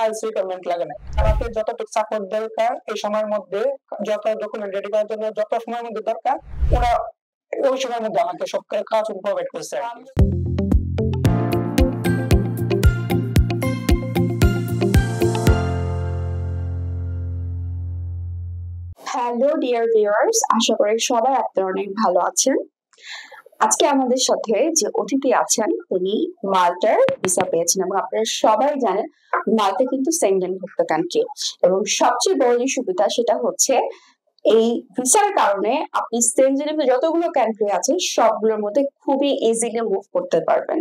IELTS requirement লাগে না। আমাকে যতটুকু সাপোর্ট দরকার এই সময়ের মধ্যে, যত ডকুমেন্ট রেডি করার জন্য যত সময়ের মধ্যে দরকার, ওরা ওই সময়ের মধ্যে আমাকে সব কাজ প্রোভাইড করছে। হ্যালো ডিয়ার ভিউয়ার্স, আশা করি সবাই আপনারা অনেক ভালো আছেন। আজকে আমাদের সাথে যে অতিথি আছেন উনি মাল্টার ভিসা পেয়েছেন এবং আপনারা সবাই জানেন মাল্টা কিন্তু সেনজেনভুক্ত কান্ট্রি এবং সবচেয়ে বড় যে সুবিধা সেটা হচ্ছে এই ভিসার কারণে আপনি সেনজেনে যতগুলো কান্ট্রি আছে সবগুলোর মধ্যে খুবই ইজিলি মুভ করতে পারবেন।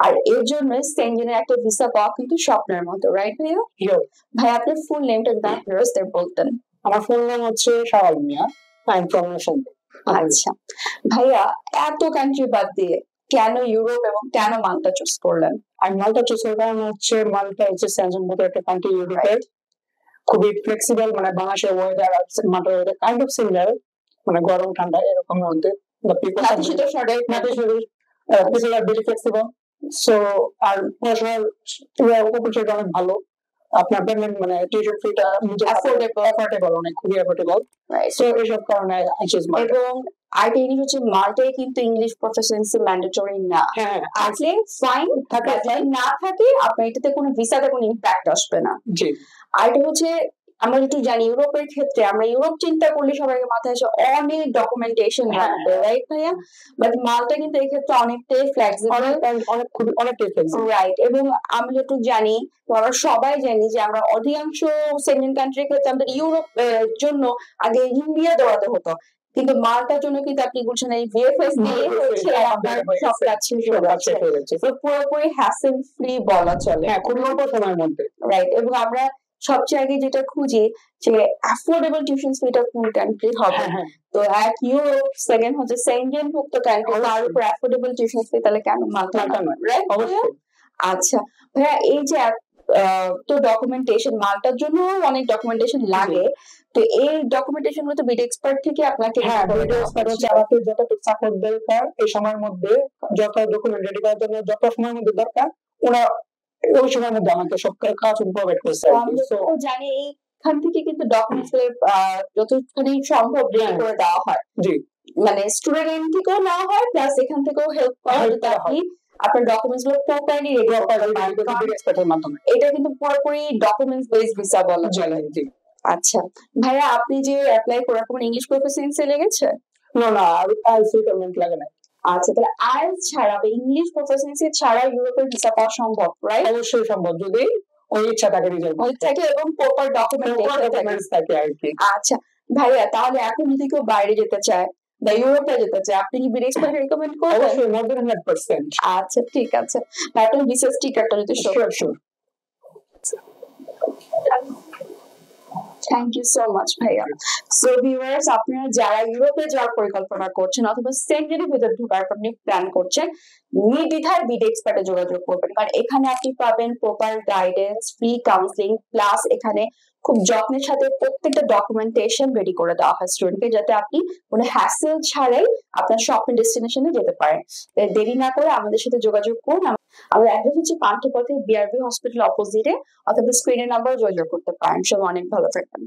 আর এর জন্য সেনজেনের একটা ভিসা পাওয়া কিন্তু স্বপ্নের মতো, রাইট ভাইয়া? ভাই আপনার ফুল নেমটা যদি বলতেন। আমার ফুল নাম হচ্ছে শাওয়াল মিয়া, আই এম ফ্রম নেশনদে। আচ্ছা ভাইয়া, এত কান্ট্রি বাদ দিয়ে কেন ইউরোপ এবং কেন মাল্টা চুজ করলেন? আমি মাল্টা চুজ করার কারণ হচ্ছে মাল্টা হচ্ছে সেনজেনভুক্ত একটা কান্ট্রি, ইউরোপের খুবই ফ্লেক্সিবল, মানে বাংলাদেশের ওয়েদার আর মাল্টার ওয়েদার কাইন্ড অফ সিমিলার, মানে গরম ঠান্ডা এরকম মধ্যে। people are very flexible, so আর পড়াশোনার অপরচুনিটি অনেক ভালো। আপনার পেমেন্ট মানে টিউশন ফিটা অ্যাফোর্ডেবল, অনেক খুবই অ্যাফোর্ডেবল। সো এইসব কারণে আই চুজ মাল্টা। এবং আরেকটা জিনিস হচ্ছে মাল্টায় কিন্তু ইংলিশ প্রফিসিয়েন্সি ম্যান্ডেটরি না। আসলে ফাইন থাকে, না থাকে আপনার এটাতে কোনো ভিসাতে কোনো ইম্প্যাক্ট আসবে না। জি। আর এটা হচ্ছে আমরা যেটু জানি ইউরোপের ক্ষেত্রে আমরা ইউরোপ চিন্তা করলে সবাই মাথায় আসে অনেক ডকুমেন্টেশন লাগবে, রাইট ভাইয়া? বাট মাল্টা কিন্তু এই ক্ষেত্রে অনেকটাই ফ্লেক্সিবল, অনেকটাই ফ্লেক্সিবল, রাইট? এবং আমরা যেটুকু জানি, আমরা সবাই জানি যে আমরা অধিকাংশ সেনজেন কান্ট্রির ক্ষেত্রে আমাদের ইউরোপ জন্য আগে ইন্ডিয়া দৌড়াতে হতো, কিন্তু মাল্টার জন্য কিন্তু আপনি বলছেন এই ভিএফএস দিয়ে হচ্ছে আপনার সব কাজ শেষ হয়ে যাচ্ছে, তো পুরোপুরি হ্যাসেল ফ্রি বলা চলে। হ্যাঁ, খুব অল্প সময়ের মধ্যে, রাইট? এবং আমরা সবচেয়ে আগে যেটা খুঁজি যে অ্যাফোর্ডেবল টিউশন ফিটা কোন কান্ট্রি হবে, তো এক ইউরোপ, সেকেন্ড হচ্ছে সেনজেন ভুক্ত কান্ট্রি, তার উপর অ্যাফোর্ডেবল টিউশন ফি, তাহলে কেন মাল্টা, রাইট? অবশ্যই। আচ্ছা ভাইয়া, এই যে তো ডকুমেন্টেশন, মাল্টার জন্য অনেক ডকুমেন্টেশন লাগে, তো এই ডকুমেন্টেশন গুলো তো বিড এক্সপার্ট থেকে আপনাকে আমাকে যতটুকু সাপোর্ট দরকার এই সময়ের মধ্যে, যত ডকুমেন্ট রেডি করার জন্য যত সময়ের মধ্যে দরকার, ওরা ওই সময়ের মধ্যে আমাকে সব কাজ প্রোভাইড করছে। আমি জানি এইখান থেকে কিন্তু ডকুমেন্টস যতখানি সম্ভব রেডি করে দেওয়া হয়। জি, মানে স্টুডেন্ট থেকেও নেওয়া হয়, প্লাস এখান থেকেও হেল্প করা হয় যাতে আপনি আপনার ডকুমেন্টস গুলো প্রপারলি রেডি এক্সপার্টের মাধ্যমে। এটা কিন্তু পুরোপুরি ডকুমেন্টস বেসড ভিসা বলা চলে। জি। আচ্ছা ভাইয়া, আপনি যে অ্যাপ্লাই করে কোনো ইংলিশ প্রফিসিয়েন্সি লেগেছে? না, আইএলটিএস রিকোয়ারমেন্ট লাগে না। আচ্ছা, তাহলে আইএলটিএস ছাড়া বা ইংলিশ প্রফিসিয়েন্সি ছাড়া ইউরোপের ভিসা পাওয়া সম্ভব, রাইট? অবশ্যই সম্ভব, যদি ওই ইচ্ছা থাকে এবং প্রপার ডকুমেন্টস থাকে আর কি। আচ্ছা ভাইয়া, তাহলে এখন যদি কেউ বাইরে যেতে চায় বা ইউরোপে যেতে চায়, আপনি কি বিড এক্সপার্ট রেকমেন্ড করবেন? অবশ্যই, মোর দ্যান 100%। আচ্ছা ঠিক আছে, আপনার ভিসা স্টিকারটা যদি sure. Thank you so much ভাইয়া। সো ভিউয়ার্স, আপনারা যারা ইউরোপে যাওয়ার পরিকল্পনা করছেন অথবা সেনজেনের ভিতর ঢোকার আপনি প্ল্যান করছেন, নির্দ্বিধায় বিড এক্সপার্টে যোগাযোগ করবেন, কারণ এখানে আপনি পাবেন proper guidance, free counselling, plus এখানে খুব যত্নের সাথে প্রত্যেকটা ডকুমেন্টেশন রেডি করে দেওয়া হয় স্টুডেন্টকে, যাতে আপনি কোনো হ্যাসেল ছাড়াই আপনার শপিং ডেস্টিনেশনে যেতে পারেন। দেরি না করে আমাদের সাথে যোগাযোগ করুন। আমাদের অ্যাড্রেস হচ্ছে পান্থপথে বিআরবি হসপিটাল অপোজিটে, অথবা স্ক্রিনের নাম্বার যোগাযোগ করতে পারেন। সবাই অনেক ভালো থাকবেন।